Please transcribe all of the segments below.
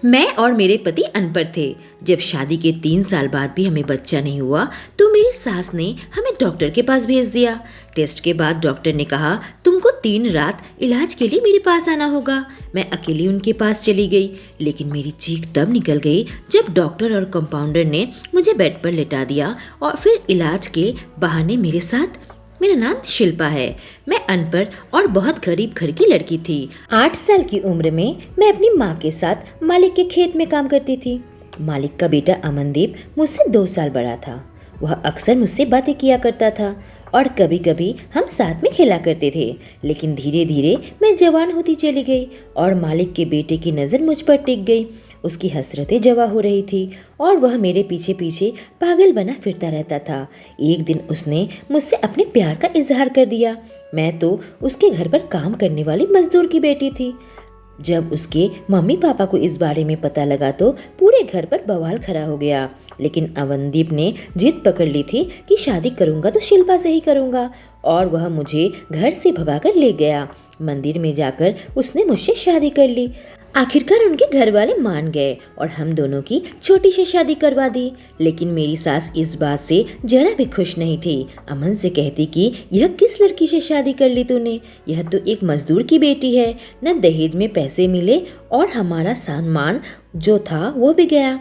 मैं और मेरे पति अनपढ़ थे। जब शादी के 3 साल बाद भी हमें बच्चा नहीं हुआ तो मेरी सास ने हमें डॉक्टर के पास भेज दिया। टेस्ट के बाद डॉक्टर ने कहा तुमको 3 रात इलाज के लिए मेरे पास आना होगा। मैं अकेली उनके पास चली गई, लेकिन मेरी चीख तब निकल गई जब डॉक्टर और कंपाउंडर ने मुझे बेड पर लिटा दिया और फिर इलाज के बहाने मेरे साथ। मेरा नाम शिल्पा है। मैं अनपढ़ और बहुत गरीब घर की लड़की थी। 8 साल की उम्र में मैं अपनी माँ के साथ मालिक के खेत में काम करती थी। मालिक का बेटा अमनदीप मुझसे 2 साल बड़ा था। वह अक्सर मुझसे बातें किया करता था और कभी कभी हम साथ में खेला करते थे। लेकिन धीरे धीरे मैं जवान होती चली गई और मालिक के बेटे की नज़र मुझ पर टिक गई। उसकी हसरतें जवा हो रही थी और वह मेरे पीछे पीछे पागल बना फिरता रहता था। एक दिन उसने मुझसे अपने प्यार का इजहार कर दिया। मैं तो उसके घर पर काम करने वाली मजदूर की बेटी थी। जब उसके मम्मी पापा को इस बारे में पता लगा तो पूरे घर पर बवाल खड़ा हो गया। लेकिन अवनदीप ने जिद पकड़ ली थी कि शादी करूंगा तो शिल्पा से ही करूंगा, और वह मुझे घर से भगाकर ले गया। मंदिर में जाकर उसने मुझसे शादी कर ली। आखिरकार उनके घर वाले मान गए और हम दोनों की छोटी सी शादी करवा दी। लेकिन मेरी सास इस बात से जरा भी खुश नहीं थी। अमन से कहती कि यह किस लड़की से शादी कर ली तूने, यह तो एक मजदूर की बेटी है, न दहेज में पैसे मिले और हमारा सम्मान जो था वो भी गया।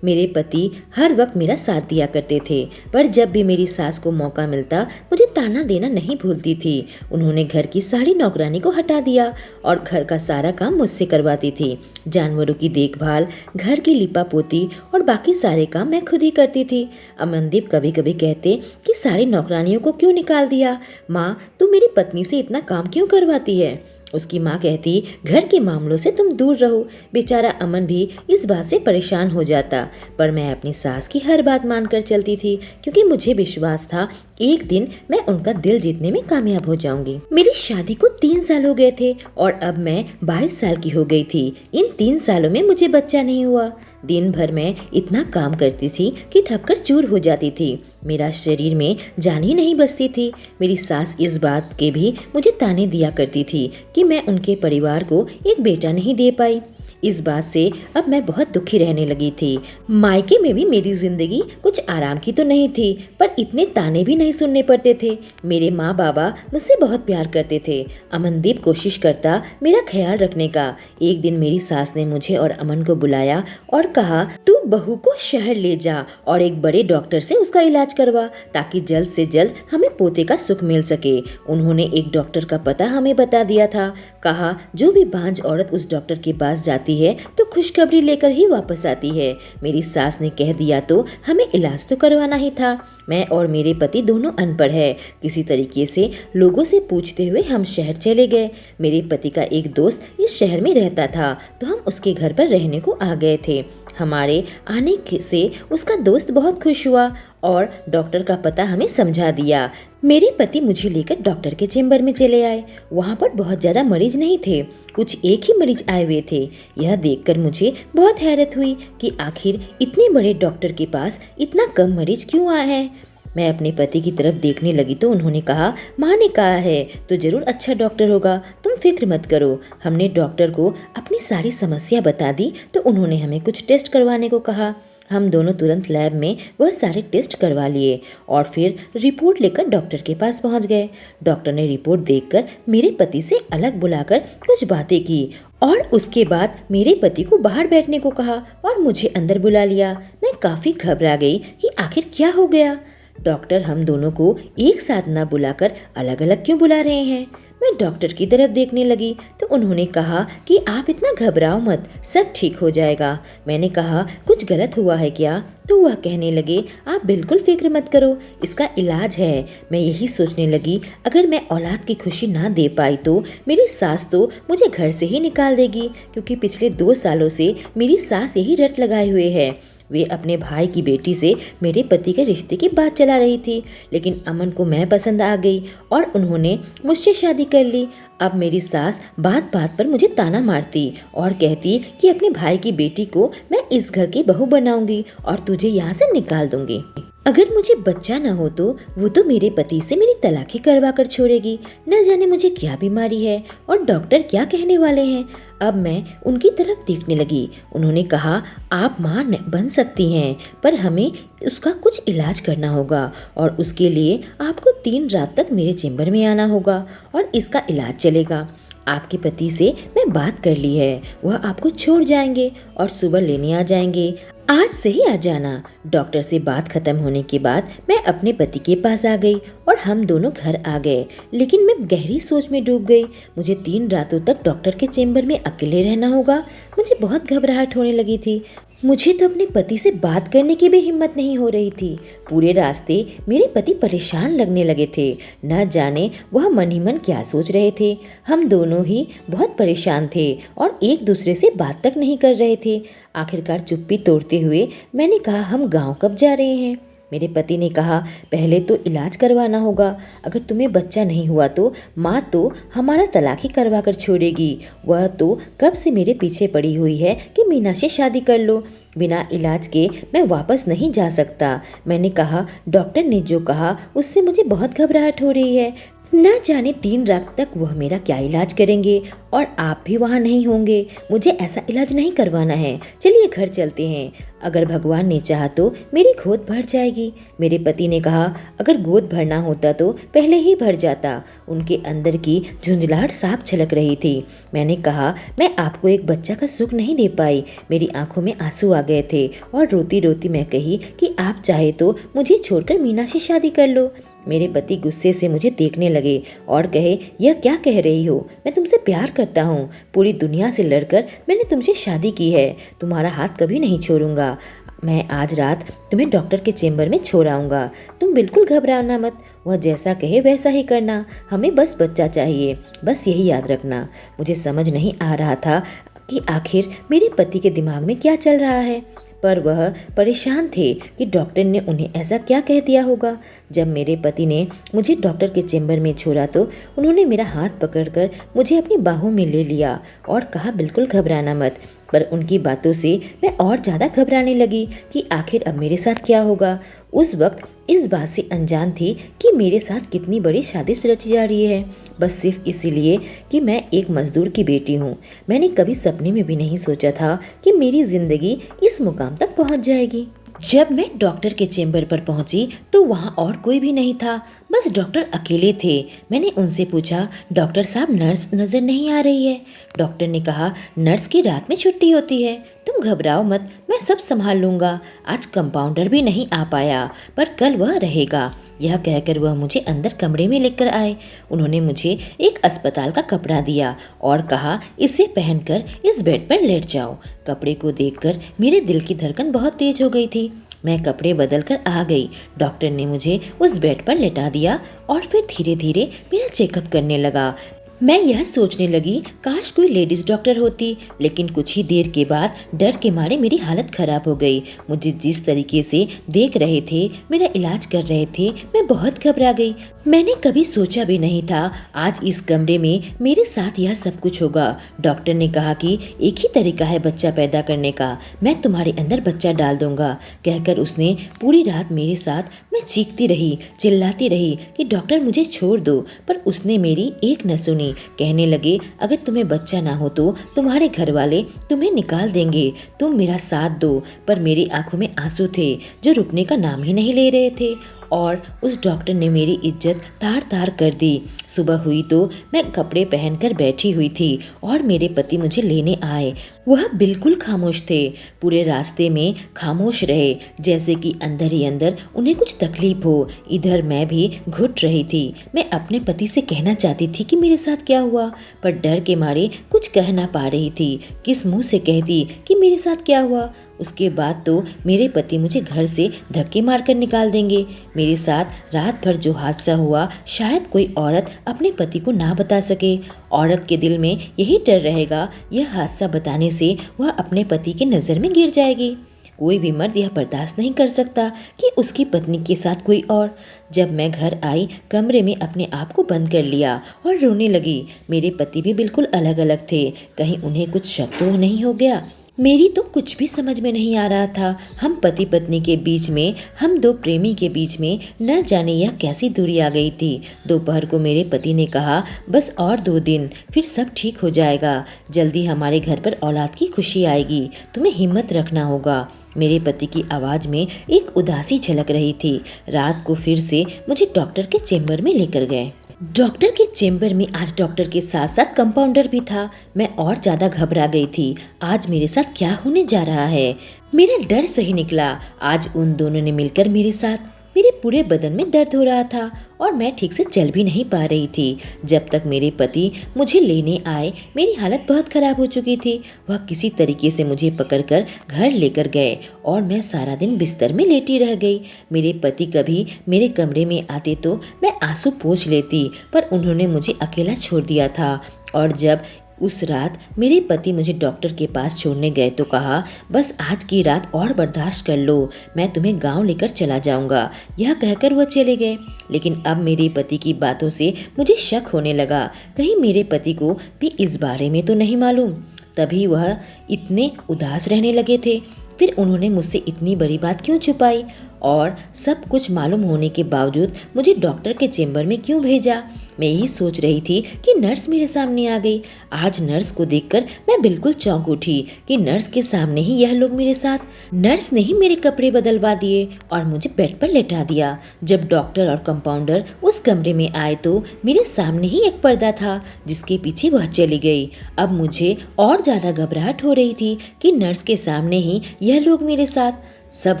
मेरे पति हर वक्त मेरा साथ दिया करते थे, पर जब भी मेरी सास को मौका मिलता मुझे ताना देना नहीं भूलती थी। उन्होंने घर की सारी नौकरानी को हटा दिया और घर का सारा काम मुझसे करवाती थी। जानवरों की देखभाल, घर की लिपा पोती और बाकी सारे काम मैं खुद ही करती थी। अमनदीप कभी कभी कहते कि सारी नौकरानियों को क्यों निकाल दिया, माँ तू मेरी पत्नी से इतना काम क्यों करवाती है। उसकी माँ कहती घर के मामलों से तुम दूर रहो। बेचारा अमन भी इस बात से परेशान हो जाता, पर मैं अपनी सास की हर बात मानकर चलती थी क्योंकि मुझे विश्वास था एक दिन मैं उनका दिल जीतने में कामयाब हो जाऊंगी। मेरी शादी को 3 साल हो गए थे और अब मैं 22 साल की हो गई थी। इन 3 सालों में मुझे बच्चा नहीं हुआ। दिन भर मैं इतना काम करती थी कि थककर चूर हो जाती थी। मेरा शरीर में जान ही नहीं बसती थी। मेरी सास इस बात के भी मुझे ताने दिया करती थी कि मैं उनके परिवार को एक बेटा नहीं दे पाई। इस बात से अब मैं बहुत दुखी रहने लगी थी। मायके में भी मेरी जिंदगी कुछ आराम की तो नहीं थी, पर इतने ताने भी नहीं सुनने पड़ते थे। मेरे माँ बाबा मुझसे बहुत प्यार करते थे। अमनदीप कोशिश करता मेरा ख्याल रखने का। एक दिन मेरी सास ने मुझे और अमन को बुलाया और कहा तू बहू को शहर ले जा और एक बड़े डॉक्टर से उसका इलाज करवा ताकि जल्द से जल्द हमें पोते का सुख मिल सके। उन्होंने एक डॉक्टर का पता हमें बता दिया था। कहा जो भी बांझ औरत उस डॉक्टर के पास जाती है तो खुशखबरी लेकर ही वापस आती है। मेरी सास ने कह दिया तो हमें इलाज तो करवाना ही था। मैं और मेरे पति दोनों अनपढ़ है। किसी तरीके से लोगों से पूछते हुए हम शहर चले गए। मेरे पति का एक दोस्त इस शहर में रहता था तो हम उसके घर पर रहने को आ गए थे। हमारे आने से उसका दोस्त बहुत खुश हुआ और डॉक्टर का पता हमें समझा दिया। मेरे पति मुझे लेकर डॉक्टर के चेम्बर में चले आए। वहाँ पर बहुत ज़्यादा मरीज नहीं थे, कुछ एक ही मरीज आए हुए थे। यह देखकर मुझे बहुत हैरत हुई कि आखिर इतने बड़े डॉक्टर के पास इतना कम मरीज क्यों आए हैं। मैं अपने पति की तरफ देखने लगी तो उन्होंने कहा माँ ने कहा है तो जरूर अच्छा डॉक्टर होगा, तुम फिक्र मत करो। हमने डॉक्टर को अपनी सारी समस्या बता दी तो उन्होंने हमें कुछ टेस्ट करवाने को कहा। हम दोनों तुरंत लैब में वह सारे टेस्ट करवा लिए और फिर रिपोर्ट लेकर डॉक्टर के पास पहुंच गए। डॉक्टर ने रिपोर्ट देखकर मेरे पति से अलग बुलाकर कुछ बातें की और उसके बाद मेरे पति को बाहर बैठने को कहा और मुझे अंदर बुला लिया। मैं काफ़ी घबरा गई कि आखिर क्या हो गया। डॉक्टर हम दोनों को एक साथ न बुलाकर अलग अलग क्यों बुला रहे हैं। मैं डॉक्टर की तरफ देखने लगी तो उन्होंने कहा कि आप इतना घबराओ मत, सब ठीक हो जाएगा। मैंने कहा कुछ गलत हुआ है क्या, तो वह कहने लगे आप बिल्कुल फिक्र मत करो, इसका इलाज है। मैं यही सोचने लगी अगर मैं औलाद की खुशी ना दे पाई तो मेरी सास तो मुझे घर से ही निकाल देगी, क्योंकि पिछले 2 सालों से मेरी सास यही रट लगाए हुए है। वे अपने भाई की बेटी से मेरे पति के रिश्ते की बात चला रही थी, लेकिन अमन को मैं पसंद आ गई और उन्होंने मुझसे शादी कर ली। अब मेरी सास बात बात पर मुझे ताना मारती और कहती कि अपने भाई की बेटी को मैं इस घर की बहू बनाऊंगी और तुझे यहाँ से निकाल दूंगी। अगर मुझे बच्चा न हो तो वो तो मेरे पति से मेरी तलाक ही करवा कर छोड़ेगी। न जाने मुझे क्या बीमारी है और डॉक्टर क्या कहने वाले हैं। अब मैं उनकी तरफ देखने लगी। उन्होंने कहा, आप माँ बन सकती हैं, पर हमें उसका कुछ इलाज करना होगा और उसके लिए आपको 3 रात तक मेरे चेम्बर में आना होगा और इसका इलाज चलेगा। आपके पति से मैं बात कर ली है, वह आपको छोड़ जाएंगे और सुबह लेने आ जाएंगे। आज से ही आ जाना। डॉक्टर से बात खत्म होने के बाद मैं अपने पति के पास आ गई और हम दोनों घर आ गए। लेकिन मैं गहरी सोच में डूब गई। मुझे 3 रातों तक डॉक्टर के चेम्बर में अकेले रहना होगा। मुझे बहुत घबराहट होने लगी थी। मुझे तो अपने पति से बात करने की भी हिम्मत नहीं हो रही थी। पूरे रास्ते मेरे पति परेशान लगने लगे थे। न जाने वह मन ही मन क्या सोच रहे थे। हम दोनों ही बहुत परेशान थे और एक दूसरे से बात तक नहीं कर रहे थे। आखिरकार चुप्पी तोड़ते हुए मैंने कहा, हम गांव कब जा रहे हैं? मेरे पति ने कहा, पहले तो इलाज करवाना होगा। अगर तुम्हें बच्चा नहीं हुआ तो माँ तो हमारा तलाक ही करवा कर छोड़ेगी। वह तो कब से मेरे पीछे पड़ी हुई है कि मीना से शादी कर लो। बिना इलाज के मैं वापस नहीं जा सकता। मैंने कहा, डॉक्टर ने जो कहा उससे मुझे बहुत घबराहट हो रही है। न जाने 3 रात तक वह मेरा क्या इलाज करेंगे और आप भी वहाँ नहीं होंगे। मुझे ऐसा इलाज नहीं करवाना है। चलिए घर चलते हैं। अगर भगवान ने चाहा तो मेरी गोद भर जाएगी। मेरे पति ने कहा, अगर गोद भरना होता तो पहले ही भर जाता। उनके अंदर की झुंझलाहट साफ झलक रही थी। मैंने कहा, मैं आपको एक बच्चा का सुख नहीं दे पाई। मेरी आंखों में आंसू आ गए थे और रोती रोती मैं कही कि आप चाहे तो मुझे छोड़कर मीना से शादी कर लो। मेरे पति गुस्से से मुझे देखने लगे और कहे, यह क्या कह रही हो? मैं तुमसे प्यार करता हूँ। पूरी दुनिया से लड़कर मैंने तुमसे शादी की है। तुम्हारा हाथ कभी नहीं छोड़ूंगा। मैं आज रात तुम्हें डॉक्टर के चेम्बर में छोड़ आऊँगा। तुम बिल्कुल घबराना मत। वह जैसा कहे वैसा ही करना। हमें बस बच्चा चाहिए, बस यही याद रखना। मुझे समझ नहीं आ रहा था कि आखिर मेरे पति के दिमाग में क्या चल रहा है, पर वह परेशान थे कि डॉक्टर ने उन्हें ऐसा क्या कह दिया होगा। जब मेरे पति ने मुझे डॉक्टर के चेम्बर में छोड़ा तो उन्होंने मेरा हाथ पकड़कर मुझे अपनी बाहों में ले लिया और कहा, बिल्कुल घबराना मत। पर उनकी बातों से मैं और ज़्यादा घबराने लगी कि आखिर अब मेरे साथ क्या होगा। उस वक्त इस बात से अनजान थी कि मेरे साथ कितनी बड़ी साजिश रची जा रही है, बस सिर्फ इसीलिए कि मैं एक मजदूर की बेटी हूँ। मैंने कभी सपने में भी नहीं सोचा था कि मेरी जिंदगी इस मुकाम तक पहुँच जाएगी। जब मैं डॉक्टर के चेम्बर पर पहुंची तो वहां और कोई भी नहीं था, बस डॉक्टर अकेले थे। मैंने उनसे पूछा, डॉक्टर साहब नर्स नज़र नहीं आ रही है? डॉक्टर ने कहा, नर्स की रात में छुट्टी होती है, तुम घबराओ मत, मैं सब संभाल लूँगा। आज कंपाउंडर भी नहीं आ पाया, पर कल वह रहेगा। यह कहकर वह मुझे अंदर कमरे में लेकर आए। उन्होंने मुझे एक अस्पताल का कपड़ा दिया और कहा, इसे पहनकर इस बेड पर लेट जाओ। कपड़े को देखकर मेरे दिल की धड़कन बहुत तेज हो गई थी। मैं कपड़े बदल कर आ गई। डॉक्टर ने मुझे उस बेड पर लेटा दिया और फिर धीरे धीरे मेरा चेकअप करने लगा। मैं यह सोचने लगी, काश कोई लेडीज डॉक्टर होती, लेकिन कुछ ही देर के बाद डर के मारे मेरी हालत खराब हो गई। मुझे जिस तरीके से देख रहे थे, मेरा इलाज कर रहे थे, मैं बहुत घबरा गई। मैंने कभी सोचा भी नहीं था आज इस कमरे में मेरे साथ यह सब कुछ होगा। डॉक्टर ने कहा कि एक ही तरीका है बच्चा पैदा करने का, मैं तुम्हारे अंदर बच्चा डाल दूंगा। कहकर उसने पूरी रात मेरे साथ मैं चीखती रही, चिल्लाती रही कि डॉक्टर मुझे छोड़ दो, पर उसने मेरी एक न सुनी। कहने लगे, अगर तुम्हें बच्चा ना हो तो तुम्हारे घर वाले तुम्हें निकाल देंगे, तुम मेरा साथ दो। पर मेरी आंखों में आंसू थे जो रुकने का नाम ही नहीं ले रहे थे और उस डॉक्टर ने मेरी इज्जत तार तार कर दी। सुबह हुई तो मैं कपड़े पहनकर बैठी हुई थी और मेरे पति मुझे लेने आए। वह बिल्कुल खामोश थे, पूरे रास्ते में खामोश रहे, जैसे कि अंदर ही अंदर उन्हें कुछ तकलीफ हो। इधर मैं भी घुट रही थी। मैं अपने पति से कहना चाहती थी कि मेरे साथ क्या हुआ, पर डर के मारे कुछ कह ना पा रही थी। किस मुंह से कहती कि मेरे साथ क्या हुआ। उसके बाद तो मेरे पति मुझे घर से धक्के मारकर निकाल देंगे। मेरे साथ रात भर जो हादसा हुआ, शायद कोई औरत अपने पति को ना बता सके। औरत के दिल में यही डर रहेगा, यह हादसा बताने से वह अपने पति के नज़र में गिर जाएगी। कोई भी मर्द यह बर्दाश्त नहीं कर सकता कि उसकी पत्नी के साथ कोई और। जब मैं घर आई, कमरे में अपने आप को बंद कर लिया और रोने लगी। मेरे पति भी बिल्कुल अलग अलग थे, कहीं उन्हें कुछ शक तो नहीं हो गया। मेरी तो कुछ भी समझ में नहीं आ रहा था। हम पति पत्नी के बीच में, हम दो प्रेमी के बीच में न जाने यह कैसी दूरी आ गई थी। दोपहर को मेरे पति ने कहा, बस और 2 दिन फिर सब ठीक हो जाएगा, जल्दी हमारे घर पर औलाद की खुशी आएगी, तुम्हें हिम्मत रखना होगा। मेरे पति की आवाज़ में एक उदासी झलक रही थी। रात को फिर से मुझे डॉक्टर के चेम्बर में लेकर गए। डॉक्टर के चेम्बर में आज डॉक्टर के साथ साथ कंपाउंडर भी था। मैं और ज़्यादा घबरा गई थी। आज मेरे साथ क्या होने जा रहा है? मेरा डर सही निकला। आज उन दोनों ने मिलकर मेरे साथ, मेरे पूरे बदन में दर्द हो रहा था और मैं ठीक से चल भी नहीं पा रही थी। जब तक मेरे पति मुझे लेने आए मेरी हालत बहुत ख़राब हो चुकी थी। वह किसी तरीके से मुझे पकड़कर घर लेकर गए और मैं सारा दिन बिस्तर में लेटी रह गई। मेरे पति कभी मेरे कमरे में आते तो मैं आंसू पोंछ लेती, पर उन्होंने मुझे अकेला छोड़ दिया था। और जब उस रात मेरे पति मुझे डॉक्टर के पास छोड़ने गए तो कहा, बस आज की रात और बर्दाश्त कर लो, मैं तुम्हें गांव लेकर चला जाऊंगा। यह कहकर वह चले गए। लेकिन अब मेरे पति की बातों से मुझे शक होने लगा, कहीं मेरे पति को भी इस बारे में तो नहीं मालूम। तभी वह इतने उदास रहने लगे थे। फिर उन्होंने मुझसे इतनी बड़ी बात क्यों छुपाई और सब कुछ मालूम होने के बावजूद मुझे डॉक्टर के चेम्बर में क्यों भेजा? मैं यही सोच रही थी कि नर्स मेरे सामने आ गई। आज नर्स को देखकर मैं बिल्कुल चौंक उठी कि नर्स के सामने ही यह लोग मेरे साथ। नर्स ने ही मेरे कपड़े बदलवा दिए और मुझे बेड पर लेटा दिया। जब डॉक्टर और कंपाउंडर उस कमरे में आए तो मेरे सामने ही एक पर्दा था जिसके पीछे वह चली गई। अब मुझे और ज़्यादा घबराहट हो रही थी कि नर्स के सामने ही यह लोग मेरे साथ। सब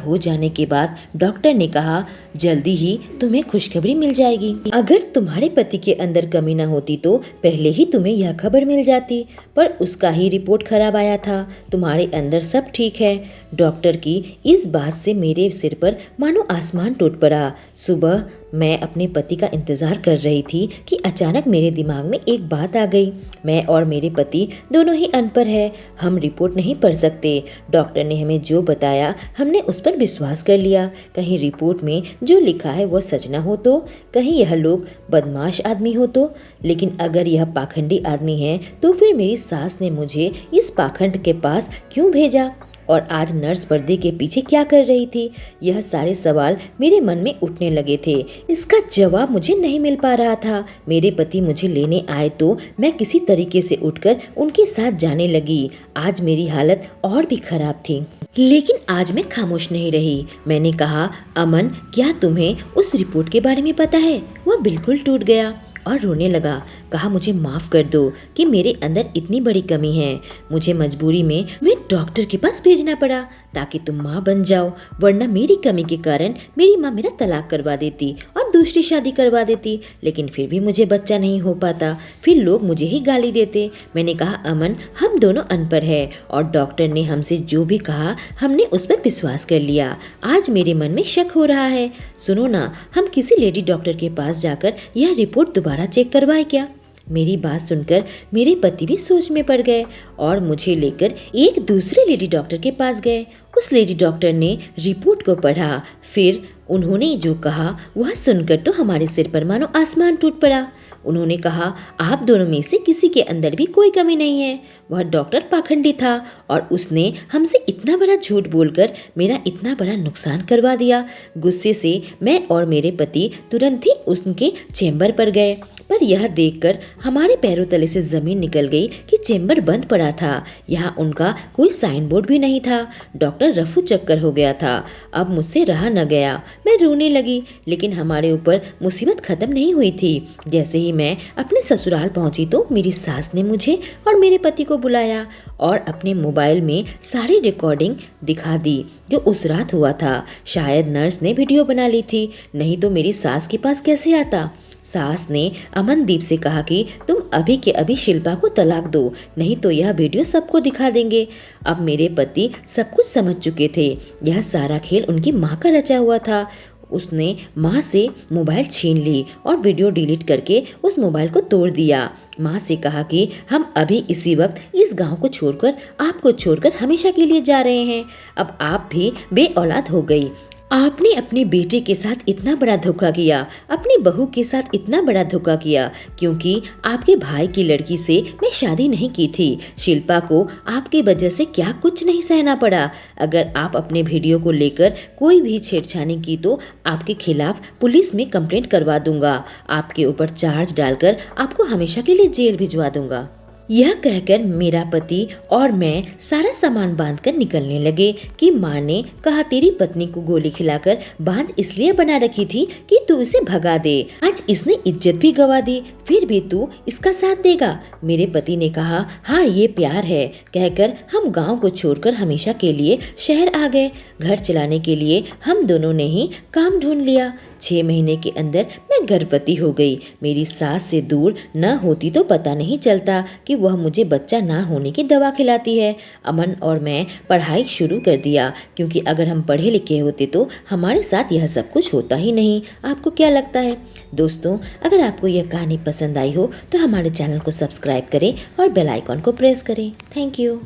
हो जाने के बाद डॉक्टर ने कहा, जल्दी ही तुम्हें खुशखबरी मिल जाएगी। अगर तुम्हारे पति के अंदर कमी न होती तो पहले ही तुम्हें यह खबर मिल जाती, पर उसका ही रिपोर्ट खराब आया था। तुम्हारे अंदर सब ठीक है। डॉक्टर की इस बात से मेरे सिर पर मानो आसमान टूट पड़ा। सुबह मैं अपने पति का इंतज़ार कर रही थी कि अचानक मेरे दिमाग में एक बात आ गई। मैं और मेरे पति दोनों ही अनपढ़ हैं, हम रिपोर्ट नहीं पढ़ सकते। डॉक्टर ने हमें जो बताया हमने उस पर विश्वास कर लिया। कहीं रिपोर्ट में जो लिखा है वो सच ना हो तो, कहीं यह लोग बदमाश आदमी हो तो। लेकिन अगर यह पाखंडी आदमी है तो फिर मेरी सास ने मुझे इस पाखंड के पास क्यों भेजा और आज नर्स पर्दे के पीछे क्या कर रही थी? यह सारे सवाल मेरे मन में उठने लगे थे। इसका जवाब मुझे नहीं मिल पा रहा था। मेरे पति मुझे लेने आए तो मैं किसी तरीके से उठकर उनके साथ जाने लगी। आज मेरी हालत और भी खराब थी, लेकिन आज मैं खामोश नहीं रही। मैंने कहा, अमन, क्या तुम्हें उस रिपोर्ट के बारे में पता है? वह बिल्कुल टूट गया और रोने लगा। कहा, मुझे माफ़ कर दो कि मेरे अंदर इतनी बड़ी कमी है। मुझे मजबूरी में मैं डॉक्टर के पास भेजना पड़ा ताकि तुम माँ बन जाओ, वरना मेरी कमी के कारण मेरी माँ मेरा तलाक करवा देती और दूसरी शादी करवा देती। लेकिन फिर भी मुझे बच्चा नहीं हो पाता, फिर लोग मुझे ही गाली देते। मैंने कहा, अमन, हम दोनों अनपढ़ हैं और डॉक्टर ने हमसे जो भी कहा हमने उस पर विश्वास कर लिया। आज मेरे मन में शक हो रहा है। सुनो ना, हम किसी लेडी डॉक्टर के पास जाकर यह रिपोर्ट दोबारा चेक करवाए क्या? मेरी बात सुनकर मेरे पति भी सोच में पड़ गए और मुझे लेकर एक दूसरे लेडी डॉक्टर के पास गए। उस लेडी डॉक्टर ने रिपोर्ट को पढ़ा। फिर उन्होंने जो कहा वह सुनकर तो हमारे सिर पर मानो आसमान टूट पड़ा। उन्होंने कहा, आप दोनों में से किसी के अंदर भी कोई कमी नहीं है। वह डॉक्टर पाखंडी था और उसने हमसे इतना बड़ा झूठ बोलकर मेरा इतना बड़ा नुकसान करवा दिया। गुस्से से मैं और मेरे पति तुरंत ही उसके चेम्बर पर गए, पर यह देखकर हमारे पैरों तले से ज़मीन निकल गई कि चेम्बर बंद पड़ा था। यहाँ उनका कोई साइन बोर्ड भी नहीं था। डॉक्टर रफू चक्कर हो गया था। अब मुझसे रहा न गया, मैं रोने लगी। लेकिन हमारे ऊपर मुसीबत ख़त्म नहीं हुई थी। जैसे ही मैं अपने ससुराल पहुंची तो मेरी सास ने मुझे और मेरे पति को बुलाया और अपने मोबाइल में सारी रिकॉर्डिंग दिखा दी जो उस रात हुआ था। शायद नर्स ने वीडियो बना ली थी, नहीं तो मेरी सास के पास कैसे आता। सास ने अमनदीप से कहा कि तुम अभी के अभी शिल्पा को तलाक दो, नहीं तो यह वीडियो सबको दिखा देंगे। अब मेरे पति सब कुछ समझ चुके थे। यह सारा खेल उनकी माँ का रचा हुआ था। उसने माँ से मोबाइल छीन ली और वीडियो डिलीट करके उस मोबाइल को तोड़ दिया। माँ से कहा कि हम अभी इसी वक्त इस गांव को छोड़कर, आपको छोड़कर हमेशा के लिए जा रहे हैं। अब आप भी बेऔलाद हो गई। आपने अपने बेटे के साथ इतना बड़ा धोखा किया, अपनी बहू के साथ इतना बड़ा धोखा किया, क्योंकि आपके भाई की लड़की से मैं शादी नहीं की थी। शिल्पा को आपकी वजह से क्या कुछ नहीं सहना पड़ा। अगर आप अपने वीडियो को लेकर कोई भी छेड़छाड़ी की तो आपके खिलाफ पुलिस में कंप्लेंट करवा दूंगा। आपके ऊपर चार्ज डालकर आपको हमेशा के लिए जेल भिजवा दूंगा। यह कहकर मेरा पति और मैं सारा सामान बांधकर निकलने लगे कि माँ ने कहा तेरी पत्नी को गोली खिलाकर बांध इसलिए बना रखी थी कि तू इसे भगा दे। आज इसने इज्जत भी गवा दी, फिर भी तू इसका साथ देगा। मेरे पति ने कहा हाँ ये प्यार है, कहकर हम गांव को छोड़कर हमेशा के लिए शहर आ गए। घर चलाने के लिए हम दोनों ने ही काम ढूंढ लिया। 6 महीने के अंदर मैं गर्भवती हो गई। मेरी सास से दूर न होती तो पता नहीं चलता कि वह मुझे बच्चा ना होने की दवा खिलाती है। अमन और मैं पढ़ाई शुरू कर दिया, क्योंकि अगर हम पढ़े लिखे होते तो हमारे साथ यह सब कुछ होता ही नहीं। आपको क्या लगता है? दोस्तों, अगर आपको यह कहानी पसंद आई हो तो हमारे चैनल को सब्सक्राइब करें और बेल आइकॉन को प्रेस करें। Thank you.